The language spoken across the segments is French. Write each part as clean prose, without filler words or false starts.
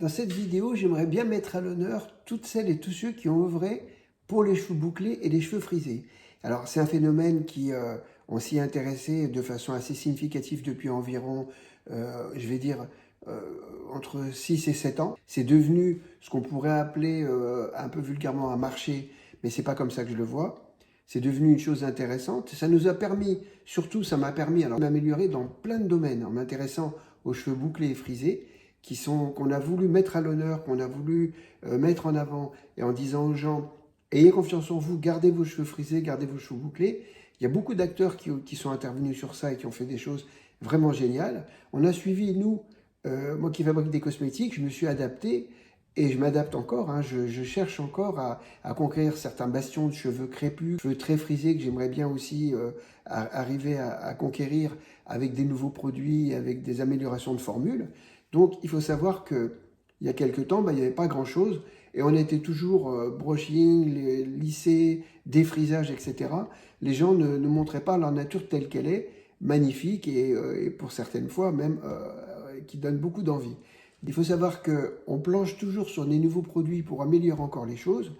Dans cette vidéo, j'aimerais bien mettre à l'honneur toutes celles et tous ceux qui ont œuvré pour les cheveux bouclés et les cheveux frisés. Alors, c'est un phénomène on s'y est intéressé de façon assez significative depuis environ, je vais dire, entre 6 et 7 ans. C'est devenu ce qu'on pourrait appeler un peu vulgairement un marché, mais c'est pas comme ça que je le vois. C'est devenu une chose intéressante. Ça nous a permis, surtout ça m'a permis alors d'améliorer dans plein de domaines en m'intéressant aux cheveux bouclés et frisés, qu'on a voulu mettre à l'honneur, qu'on a voulu mettre en avant, et en disant aux gens, ayez confiance en vous, gardez vos cheveux frisés, gardez vos cheveux bouclés. Il y a beaucoup d'acteurs qui sont intervenus sur ça et qui ont fait des choses vraiment géniales. On a suivi, nous, moi qui fabrique des cosmétiques, je me suis adapté, et je m'adapte encore, hein, je cherche encore à conquérir certains bastions de cheveux crépus, cheveux très frisés que j'aimerais bien aussi arriver à conquérir avec des nouveaux produits, avec des améliorations de formules. Donc il faut savoir qu'il y a quelques temps, il n'y avait pas grand-chose, et on était toujours brushing, lissé, défrisage, etc. Les gens ne montraient pas leur nature telle qu'elle est, magnifique, et pour certaines fois même qui donne beaucoup d'envie. Il faut savoir qu'on planche toujours sur des nouveaux produits pour améliorer encore les choses,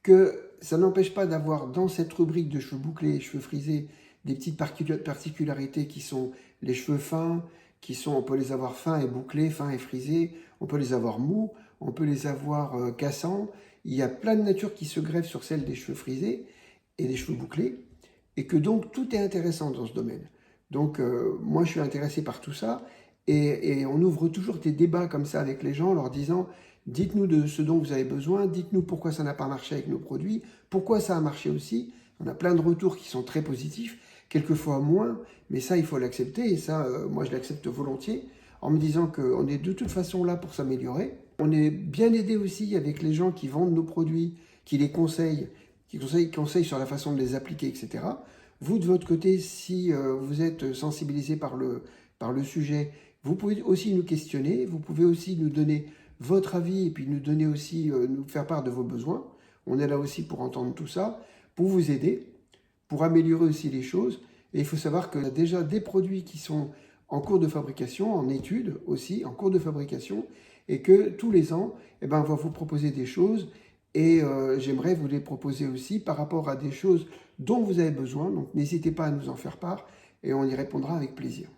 que ça n'empêche pas d'avoir dans cette rubrique de cheveux bouclés et cheveux frisés des petites particularités qui sont les cheveux fins, on peut les avoir fins et bouclés, fins et frisés, on peut les avoir mous, on peut les avoir cassants. Il y a plein de natures qui se greffent sur celle des cheveux frisés et des cheveux bouclés, et que donc tout est intéressant dans ce domaine. Donc moi je suis intéressé par tout ça, et on ouvre toujours des débats comme ça avec les gens en leur disant « Dites-nous de ce dont vous avez besoin, dites-nous pourquoi ça n'a pas marché avec nos produits, pourquoi ça a marché aussi ». On a plein de retours qui sont très positifs, quelquefois moins, mais ça il faut l'accepter, et ça moi je l'accepte volontiers, en me disant qu'on est de toute façon là pour s'améliorer. On est bien aidé aussi avec les gens qui vendent nos produits, qui les conseillent, qui conseillent sur la façon de les appliquer, etc. Vous, de votre côté, si vous êtes sensibilisé par le sujet, vous pouvez aussi nous questionner, vous pouvez aussi nous donner votre avis, et puis nous donner aussi, nous faire part de vos besoins. On est là aussi pour entendre tout ça, pour vous aider, pour améliorer aussi les choses. Et il faut savoir qu'il y a déjà des produits qui sont en cours de fabrication, en études aussi, en cours de fabrication, et que tous les ans, on va vous proposer des choses, et j'aimerais vous les proposer aussi par rapport à des choses dont vous avez besoin. Donc n'hésitez pas à nous en faire part, et on y répondra avec plaisir.